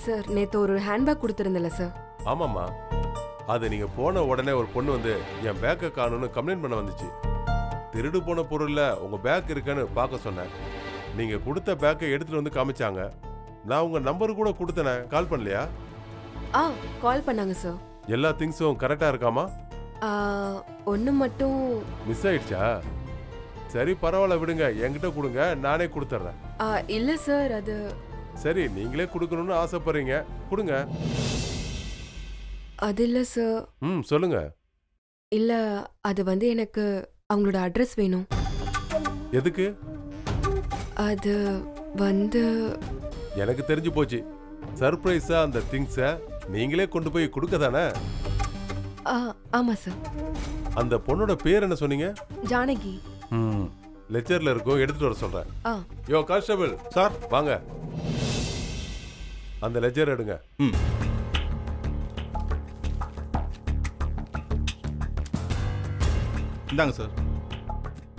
Sir நேற்று ஒரு handbag கொடுத்துருந்தல sir. ஆமாம்மா, அது நீங்க போன உடனே ஒரு பொண்ணு வந்து என் பேக்கை காணும்னு கம்ப்ளைண்ட் பண்ண வந்துச்சு. திருடு போன பொருள்ல உங்க பேக் இருக்குன்னு பார்க்க சொன்னேன். நீங்க கொடுத்த பேக்கை எடுத்துட்டு வந்து காமிச்சாங்க. நான் உங்க நம்பர் கூட கொடுத்தேனே, கால் பண்ணலையா? கால் பண்ணாங்க சார். எல்லா திங்ஸும் கரெக்டா இருக்காமா? ஒன்று மட்டும் மிஸ் ஆயிடுச்சா? சரி பரவாயில்ல, விடுங்க, என்கிட்ட கொடுங்க, நானே கொடுத்துட்றேன். இல்லை சார், அது சரி, நீங்களே கொடுக்கணும்னு ஆசைப்படுறீங்க, கொடுங்க. அது இல்லை சார். சொல்லுங்க. இல்லை, அது வந்து எனக்கு அவங்களோட அட்ரஸ் வேணும். எதுக்கு? அது வந்து எனக்கு தெரிஞ்சு போச்சு. சர்ப்ரைஸா அந்த திங்ஸை நீங்களே கொண்டு போய் கொடுக்க தானே? ஆமாம் சார். அந்த பொண்ணோட பேர் என்ன சொன்னீங்க? ஜானகி. லெக்சர்ல இருக்கும், எடுத்துட்டு வர சொல்றேன். யோ கான்ஸ்டபிள் சார், வாங்க, அந்த லெக்சர் எடுங்க. இந்தாங்க சார்.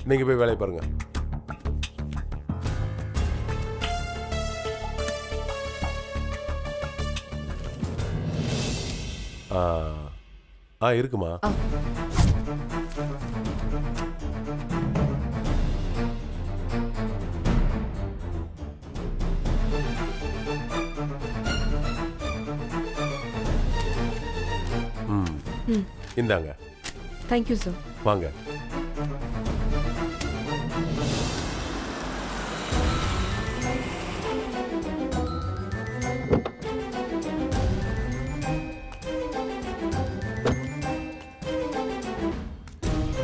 நீங்க போய் வேலையை பாருங்க. இருக்குமா? இந்தாங்க. Thank you sir. வாங்க.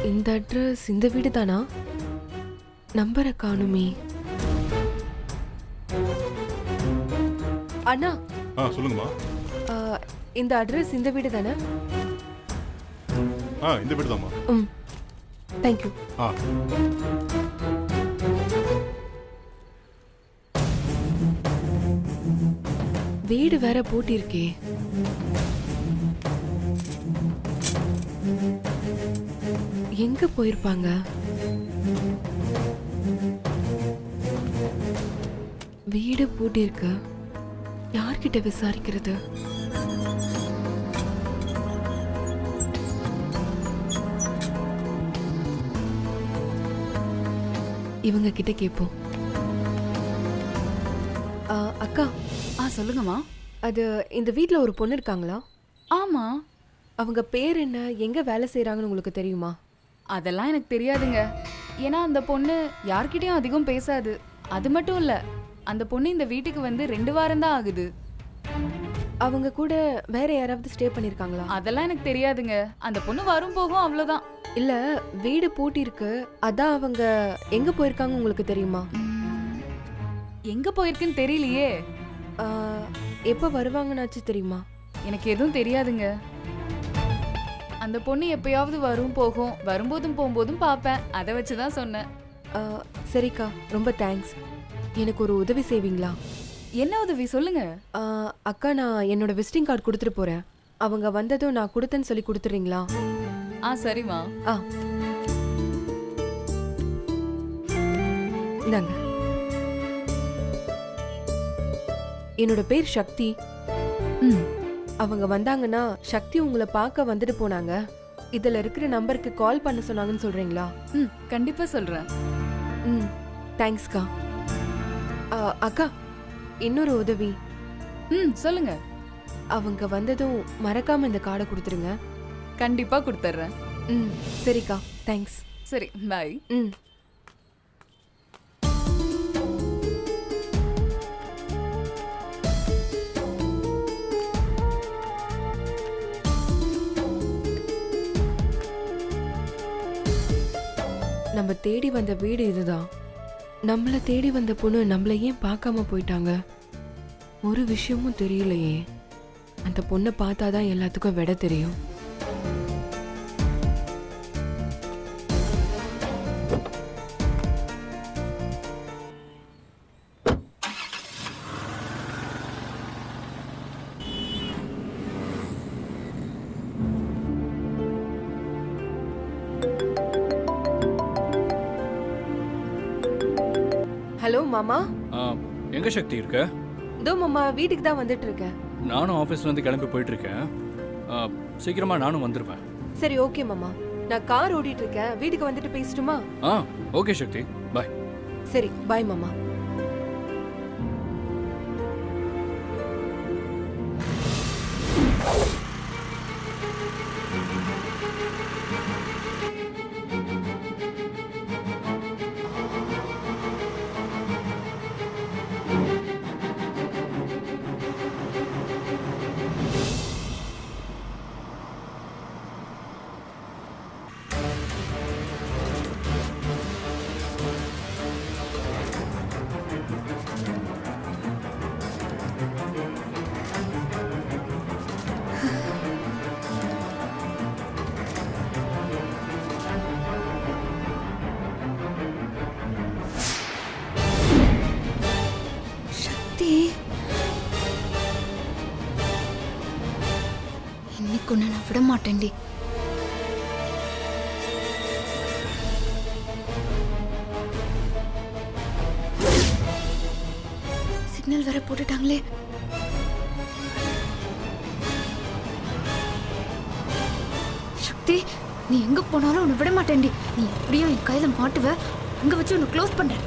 இந்த அட்ரஸ் இந்த வீடு தானா? நம்பரை காணுமே. அண்ணா. சொல்லுங்கம்மா. இந்த அட்ரஸ் இந்த வீடு தானே? இந்த வீடு தான்மா. தேங்க்யூ. வீடு வேற பூட்டியிருக்கே. எங்க போயிருப்பாங்க? வீடு பூட்டியிருக்கு, யார்கிட்ட விசாரிக்கிறது? இவங்க கிட்ட கேட்போம். அக்கா. சொல்லுங்கம்மா. அது இந்த வீட்டில் ஒரு பொண்ணு இருக்காங்களா? ஆமா. அவங்க பேர் என்ன, எங்க வேலை செய்யறாங்கன்னு உங்களுக்கு தெரியுமா? அதெல்லாம் எனக்கு தெரியாதுங்க. ஏன்னா அந்த பொண்ணு யார்கிட்டயும் அதிகம் பேசாது. அது மட்டும் இல்ல, அந்த பொண்ணு இந்த வீட்டுக்கு வந்து 2 வாரம் தான் ஆகுது. அவங்க கூட வேற யாராவது ஸ்டே பண்ணிருக்காங்களா? அதெல்லாம் எனக்கு தெரியாதுங்க. அந்த பொண்ணு வரும் போகும், அவ்வளவுதான். இல்ல, வீடு பூட்டி இருக்கு, அதான் அவங்க எங்க போயிருக்காங்க உங்களுக்கு தெரியுமா? எங்க போயிருக்குன்னு தெரியலையே. எப்ப வருவாங்கன்னாச்சு தெரியுமா? எனக்கு எதுவும் தெரியாதுங்க. அந்த பொண்ணு எப்பயாவது வரும் போகும், வரும்போதும் போகும்போதும் பார்ப்பேன். அதை வச்சுதான் சொன்னேன். சரிக்கா, ரொம்ப தேங்க்ஸ். எனக்கு ஒரு உதவி செய்வீங்களா? என்ன உதவி சொல்லுங்க. அக்கா, நான் என்னோட விசிட்டிங் கார்டு கொடுத்துட்டு போறேன். அவங்க வந்ததும் நான் கொடுத்தேன்னு சொல்லி கொடுத்துறீங்களா? சரிம்மா. இந்தாங்க. என்னோட பேர் சக்தி. அவங்க வந்தாங்கன்னா சக்தி உங்களை பார்க்க வந்துட்டு போனாங்க. இதுல இருக்கிற நம்பருக்கு கால் பண்ண சொன்னாங்கன்னு சொல்றீங்களா? கண்டிப்பா சொல்றேன். தேங்க்ஸ்க்கா. அக்கா, இன்னொரு உதவி. சொல்லுங்க. அவங்க வந்ததும் மறக்காம இந்த கார்டை கொடுத்துருங்க. கண்டிப்பா கொடுத்துட்றேன். சரிக்கா, தேங்க்ஸ். சரி, பாய். நம்ம தேடி வந்த வீடு இதுதான். நம்மள தேடி வந்த பொண்ணு நம்மள ஏன் பார்க்காம போயிட்டாங்க? ஒரு விஷயமும் தெரியலையே. அந்த பொண்ணை பார்த்தாதான் எல்லாத்துக்கும் விட தெரியும். ஹலோ மாமா. எங்க சக்தி இருக்க? இதோ மாமா வீட்டுக்கு தான் வந்துட்டு இருக்கேன். நானும் ஆஃபீஸ்லேருந்து கிளம்பி போயிட்டுருக்கேன். சீக்கிரமாக நானும் வந்துடுவேன். சரி ஓகே மாமா, நான் கார் ஓட்டிட்டு இருக்கேன், வீட்டுக்கு வந்துட்டு பேசட்டுமா? ஓகே சக்தி, பாய். சரி பாய் மாமா. இன்னைக்கு உன்னை நான் விட மாட்டேன்டி. சிக்னல் வேற போட்டுட்டாங்களே. சக்தி, நீ எங்க போனாலும் உன்னை விட மாட்டேன்டி. நீ எப்படியும் என் கையில மாட்டுவ. அங்க வச்சு உன்னை க்ளோஸ் பண்றேன்.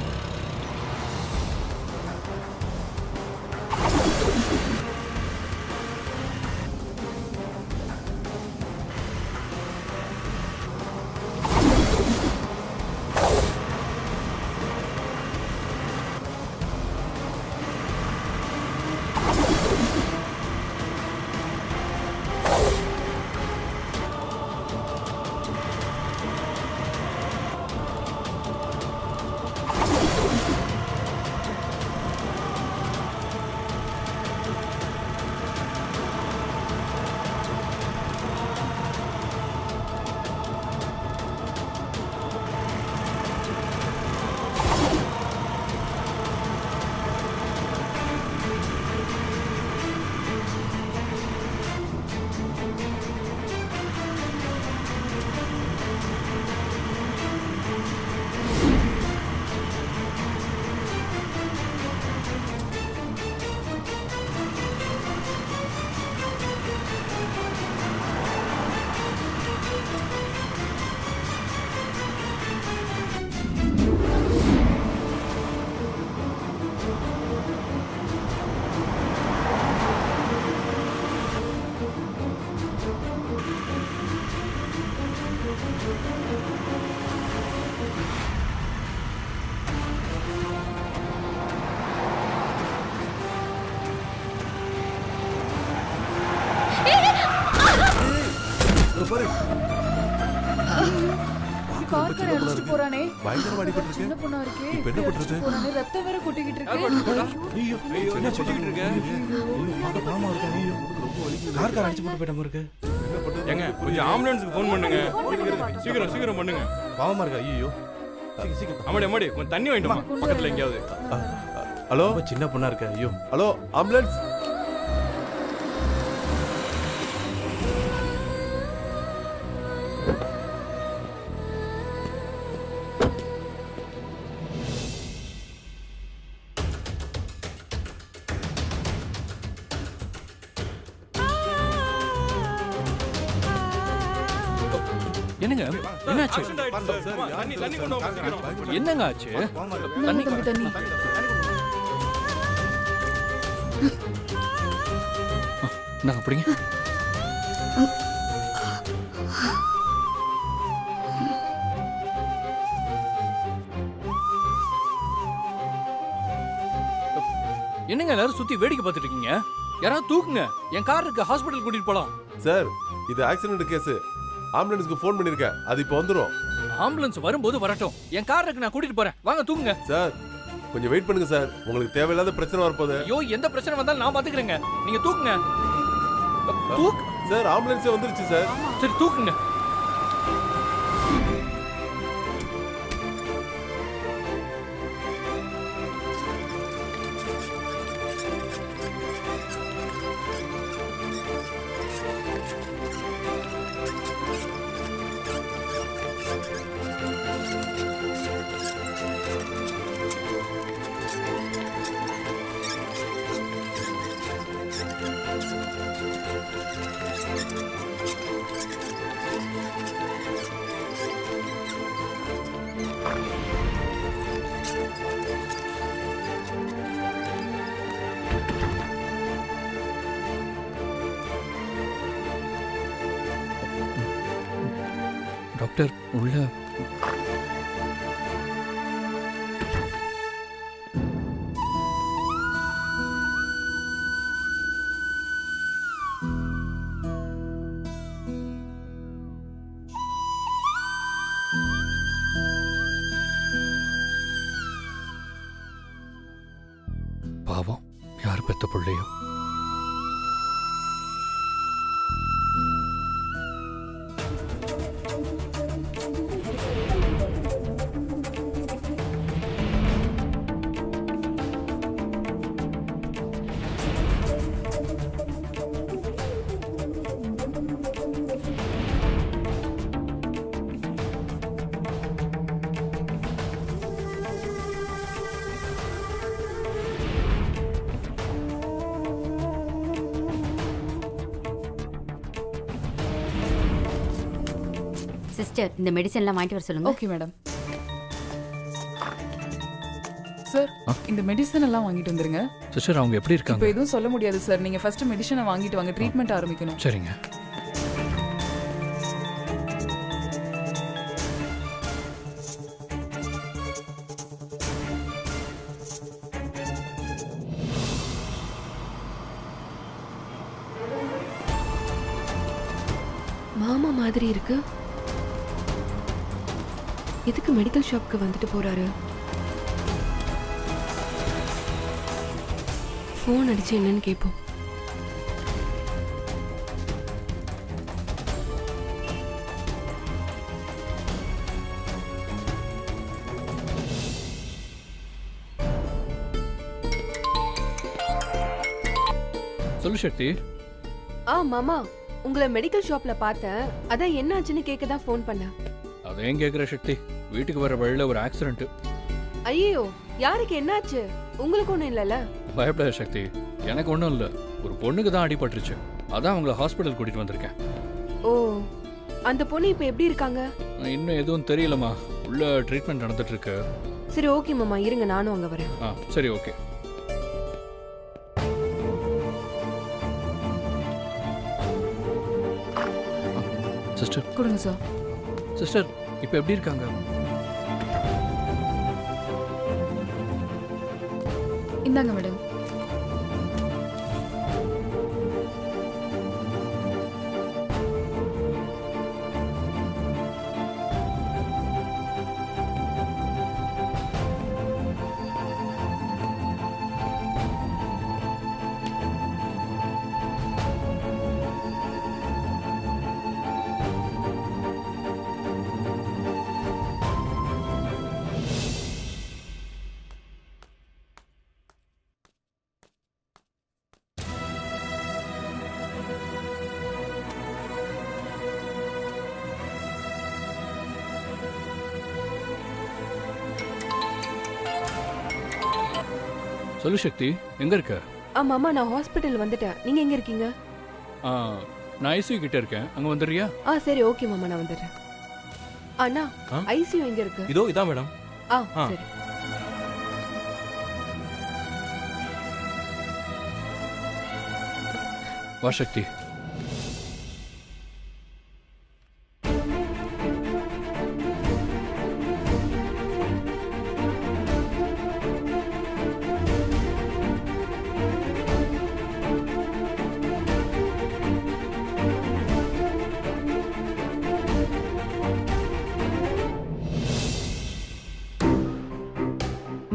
கார்கார அடிச்சிட்டு போறானே. பயங்கரமா அடிபட்டு சின்ன பொண்ணா இருக்கே. இப்ப என்ன பண்றது? போறானே, ரத்தம் வேற கொட்டிக்கிட்டு இருக்கு. என்ன சுத்திக்கிட்டு இருக்க? கார் அடிச்சு போட்டு போயிட்ட மாதிரி இருக்கு. ஏங்க கொஞ்சம் ஆம்புலன்ஸ்க்கு ஃபோன் பண்ணுங்க. சீக்கிரம் சீக்கிரம் பண்ணுங்க. பாவமா இருக்கா? ஐயோ சீக்கிரம். அம்மாடி அம்மாடி கொஞ்சம் தண்ணி வாங்கிட்டு வா பக்கத்துல எங்கேயாவது. ஹலோ ரொம்ப சின்ன பொண்ணா இருக்க. ஐயோ ஹலோ ஆம்புலன்ஸ். என்னங்க என்னாச்சு? தண்ணி தண்ணி கொண்டு வாங்க சீக்கிரம். என்னங்க ஆச்சு? தண்ணி தம்பி தண்ணி. நாங்க பிடிங்க. என்னங்க எல்லாரும் சுத்தி வேடிக்கை பார்த்துட்டு இருக்கீங்க? யாராவது தூக்குங்க, என் கார் இருக்கு, ஹாஸ்பிட்டல் கூட்டிட்டு போலாம். சார் இது ஆக்சிடென்ட் கேஸ். ஆம்புலன்ஸ்க்கு ஃபோன் பண்ணிருக்கேன், அது இப்போ வந்துரும். ஆம்புலன்ஸ் வரும்போது வரட்டும், என் கார் இருக்கு, நான் கூட்டிட்டு போறேன். வாங்க தூக்குங்க. சார் கொஞ்சம் வெயிட் பண்ணுங்க சார், உங்களுக்கு தேவையில்லாத பிரச்சனை வரப்போகுது. ஐயோ எந்த பிரச்சனை வந்தாலும் நான் பாத்துக்கிறேங்க, நீங்க தூக்குங்க. தூக்கு. சார் ஆம்புலன்ஸே வந்துருச்சு சார். சரி தூக்குங்க. டாக்டர் உள்ள பாவம் யார் பெத்த பிள்ளையோ. சிஸ்டர் இந்த மெடிசன்லாம் வாங்கிட்டு வர சொல்லுங்க. Okay madam. சார் ஆ? இந்த மெடிசன் எல்லாம் வாங்கிட்டு வந்துருங்க. சிஸ்டர் அவங்க எப்படி இப்போ இருக்காங்க? எதுவும் சொல்ல முடியாது சார். நீங்க ஃபர்ஸ்ட் மெடிசனை வாங்கிட்டு வாங்க, ட்ரீட்மெண்ட் ஆரம்பிக்கணும். சரிங்க. மாமா மாதிரி இருக்கு. எதுக்கு மெடிக்கல் ஷாப்க்கு வந்துட்டு போறாரு? ஃபோன் அடிச்சு என்னன்னு கேட்போம். சொல்லு சக்தி. மாமா, உங்களை மெடிக்கல் ஷாப்ல பார்த்தேன். அதான் என்னாச்சுன்னு கேட்க தான் ஃபோன் பண்ணேன். அதையும் கேட்குற சக்தி. வீட்டுக்கு வர வழியில் ஒரு ஆக்சிடென்ட். ஐயோ, யாருக்கு என்னாச்சு? உங்களுக்கு ஒன்றும் இல்லைல்ல? பயப்படாத சக்தி, எனக்கு ஒன்றும் இல்லை. ஒரு பொண்ணுக்கு தான் அடிபட்டுருச்சு. அதான் அவங்கள ஹாஸ்பிட்டல் கூட்டிட்டு வந்திருக்கேன். ஓ, அந்த பொண்ணு இப்போ எப்படி இருக்காங்க? இன்னும் எதுவும் தெரியலம்மா. உள்ள ட்ரீட்மெண்ட் நடந்துட்டு இருக்கு. சரி, ஓகே மாமா, இருங்க நானும் அங்கே வரேன். சரி ஓகே. சிஸ்டர் கொடுங்க சார். சிஸ்டர் இப்போ எப்படி இருக்காங்க? இந்தாங்க மேடம். சொல்லு சக்தி, எங்க இருக்க? மாமா, நான் ஹாஸ்பிட்டல் வந்துட்டேன். நீங்க எங்க இருக்கீங்க? நான் ஐசியூ கிட்ட இருக்கேன். அங்க வந்துடுறியா? சரி, ஓகே மாமா, நான் வந்துடுறேன். அண்ணா, ஆ? ஐசியூ எங்க இருக்கு? இதோ இதான் மேடம். ஆ. சரி. வா சக்தி.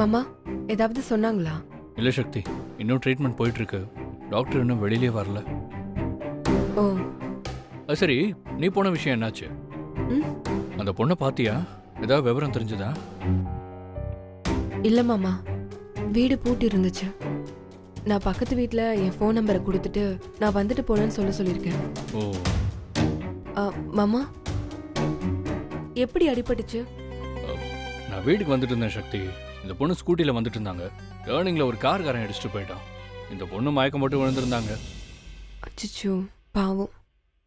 மாமா, ஏதாவது சொன்னாங்களா? இல்லை சக்தி, இன்னும் ட்ரீட்மெண்ட் போயிட்டு இருக்கு. டாக்டர் இன்னும் வெளியிலே வரல. ஓ, அது சரி, நீ போன விஷயம் என்னாச்சு? ம்? அந்த பொண்ணை பாத்தியா? ஏதாவது விவரம் தெரிஞ்சதா? இல்ல மாமா, வீடு பூட்டி இருந்துச்சு. நான் பக்கத்து வீட்டில் என் ஃபோன் நம்பரை கொடுத்துட்டு நான் வந்துட்டு போனேன்னு சொல்லியிருக்கேன். ஓ, மாமா, எப்படி அடிபட்டுச்சு? நான் வீட்டுக்கு வந்துட்டு இருந்தேன் சக்தி. இந்த பொண்ணு ஸ்கூட்டியில் வந்துட்டு இருந்தாங்க. டேர்னிங்கில் ஒரு கார்காரன் அடிச்சுட்டு போயிட்டான். இந்த பொண்ணு மயக்கம் போட்டு விழுந்திருந்தாங்க. அச்சோ, பாவம்.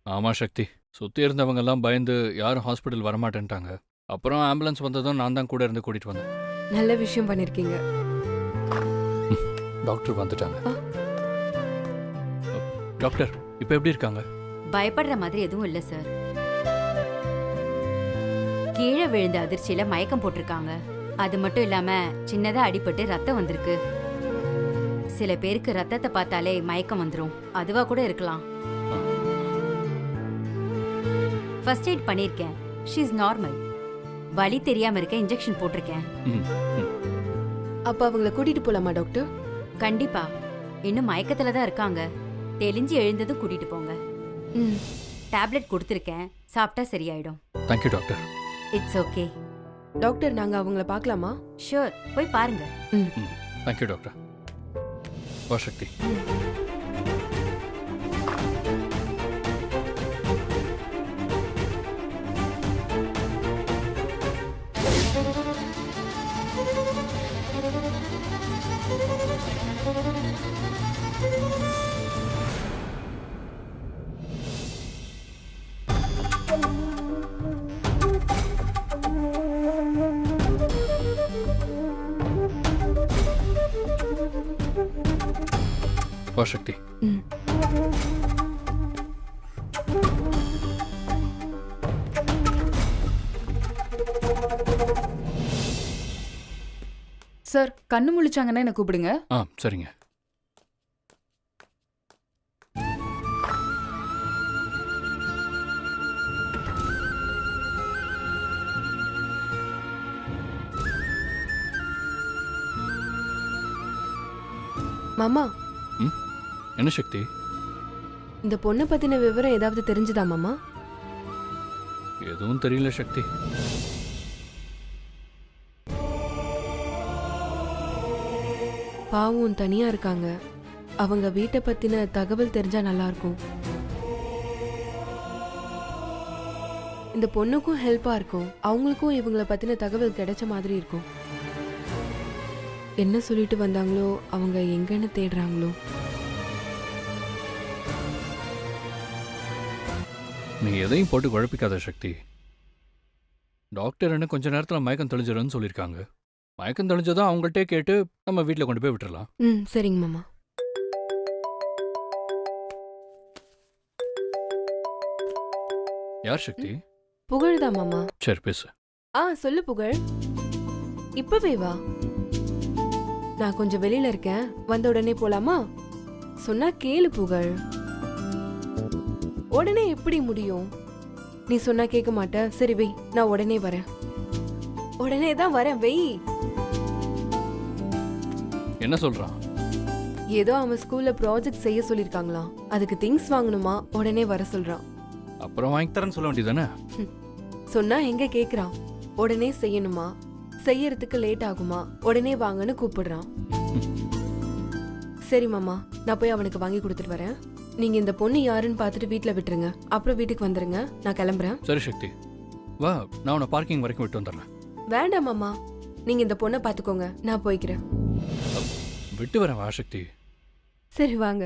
ஆமா சக்தி, சுத்தி இருந்தவங்க எல்லாம் பயந்து யாரும் ஹாஸ்பிட்டல் வரமாட்டேன்ட்டாங்க. அப்புறம் ஆம்புலன்ஸ் வந்ததும் நான் தான் கூட இருந்து கூட்டிட்டு வந்தேன். நல்ல விஷயம் பண்ணிருக்கீங்க. டாக்டர் வந்துட்டாங்க. ஆ. டாக்டர் இப்போ எப்படி இருக்காங்க? பயப்படுற மாதிரி எதுவும் இல்லை சார். கீழே விழுந்த அதிர்ச்சியில மயக்கம் போட்டிருக்காங்க. அது மட்டும் இல்லாம சின்னதா அடிபட்டு ரத்தம் வந்திருக்கு. சில பேருக்கு ரத்தத்தை பார்த்தாலே மயக்கம் வந்துடும். அதுவா கூட இருக்கலாம். ஃபர்ஸ்ட் எய்ட் பண்ணியிருக்கேன். She is normal. வலி தெரியாம இருக்க இன்ஜெக்ஷன் போட்டிருக்கேன். ம், ம். அப்ப அவங்கள கூட்டிட்டு போலாமா டாக்டர்? கண்டிப்பா. இன்னும் மயக்கத்துல தான் இருக்காங்க. தெளிஞ்சு எழுந்ததும் கூட்டிட்டு போங்க. ம். டேப்லெட் கொடுத்துருக்கேன். சாப்பிட்டா சரியாயிடும். Thank you doctor. It's okay. Doctor நாங்க அவங்கள பார்க்கலாமா? ஷூர், போய் பாருங்க. ம். Thank you doctor. வா சக்தி. வா சக்தி. ம். சார், கண்ணு முழிச்சாங்கன்னா என்ன கூப்பிடுங்க. ஆ சரிங்க. மாமா, என்ன சக்தி? இந்த பொண்ணை பத்தின விவரம் ஏதாவது தெரிஞ்சுதா மாமா? எதுவும் தெரியல சக்தி. பாவம் தனியா இருக்காங்க. அவங்க வீட்டை பத்தின தகவல் தெரிஞ்சா நல்லா இருக்கும். இந்த பொண்ணுக்கும் ஹெல்ப்பா இருக்கும். அவங்களுக்கும் இவங்கள பத்தின தகவல் கிடைச்ச மாதிரி இருக்கும். என்ன சொல்லிட்டு வந்தாங்களோ, அவங்க எங்கன்னு தேடுறாங்களோ. நீ எதையும் போட்டு குழப்பிக்காத சக்தி. டாக்டர் என்ன கொஞ்ச நேரத்தில் மயக்கம் தெளிஞ்சிடும்னு சொல்லியிருக்காங்க. மயக்கம் தெளிஞ்சதும் அவங்கள்ட்டே கேட்டு நம்ம வீட்டில் கொண்டு போய் விட்டுறலாம். ம், சரிங்க மாமா. யார் சக்தி? புகழ்தா மாமா. சரி பேசு. சொல்லு புகழ். இப்பவே வா. நான் கொஞ்சம் வெளியில இருக்கேன். வந்த உடனே போலாமா? சொன்னா கேளு புகழ். உடனே எப்படி முடியும்? நீ சொன்னா கேட்க மாட்ட. சரி வை, நான் உடனே வரேன். உடனே தான் வரேன், வெய். என்ன சொல்றான்? ஏதோ அவன் ஸ்கூல்ல ப்ராஜெக்ட் செய்ய சொல்லிருக்காங்களாம். அதுக்கு திங்ஸ் வாங்கணுமா, உடனே வர சொல்றான். அப்புறம் வாங்கி தரேன்னு சொல்ல வேண்டியதானே? சொன்னா எங்க கேக்குறான். உடனே செய்யணுமா, செய்யறதுக்கு லேட் ஆகுமா, உடனே வாங்கன்னு கூப்பிடுறான். சரி மாமா, நான் போய் அவனுக்கு வாங்கி கொடுத்துட்டு வரேன். நீங்க இந்த பொண்ணு யாருன்னு பார்த்துட்டு வீட்டுல விட்டுருங்க. அப்புறம் வீட்டுக்கு வந்துருங்க. நான் கிளம்புறேன். சரி சக்தி, வா, நான் உன்னை பார்க்கிங் வரைக்கும் விட்டு வந்துடுறேன். வேண்டாம் மாமா, நீங்க இந்த பொண்ணை பாத்துக்கோங்க. நான் போய்க்கிறேன். விட்டு வரேன். வா சக்தி. சரி வாங்க.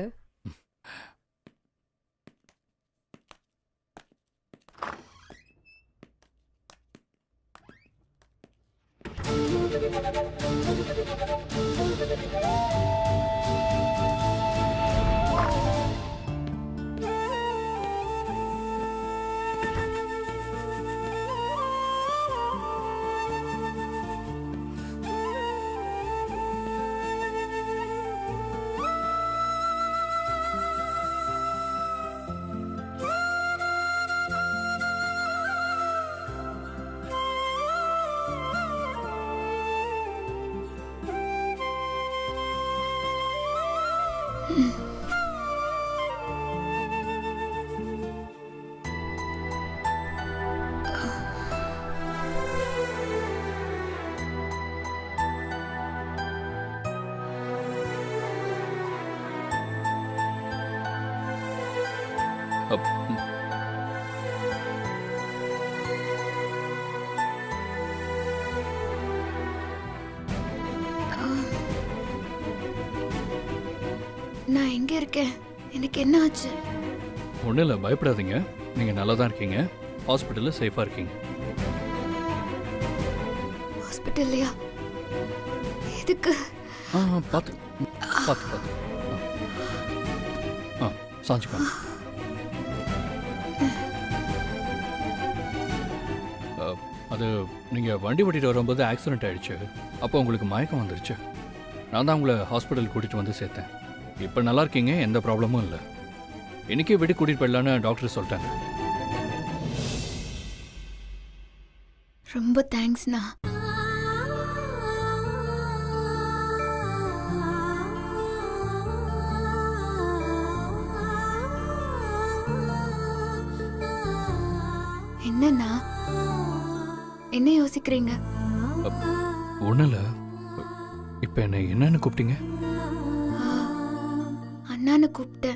நான் எங்க இருக்கேன்? எனக்கு என்ன ஆச்சு? ஒன்றும் இல்லை, பயப்படாதீங்க. நீங்கள் நல்லா தான் இருக்கீங்க. ஹாஸ்பிட்டலில் சேஃபாக இருக்கீங்க. ஹாஸ்பிட்டல்லையா? எதுக்கு? பார்த்து பார்த்து பார்த்து. சாஞ்சிக்கோங்க. அது நீங்கள் வண்டி ஓட்டிட்டு வரும்போது ஆக்சிடென்ட் ஆயிடுச்சு. அப்போ உங்களுக்கு மயக்கம் வந்துருச்சு. நான் தான் உங்களை ஹாஸ்பிட்டல் கூட்டிகிட்டு வந்து சேர்த்தேன். இப்போ நல்லா இருக்கீங்க, எந்த ப்ராப்ளமும் இல்லை. இன்னைக்கே வீட்டுக்கு கூட்டிகிட்டு போயிடலான்னு டாக்டர் சொல்லிட்டாங்க. ரொம்ப தேங்க்ஸ்ண்ணா. என்னண்ணா என்ன யோசிக்கிறீங்க? ஒன்றும் இல்லை. இப்போ என்னை என்னன்னு கூப்பிட்டீங்க? அண்ணான்னு கூப்பிட்டேன்.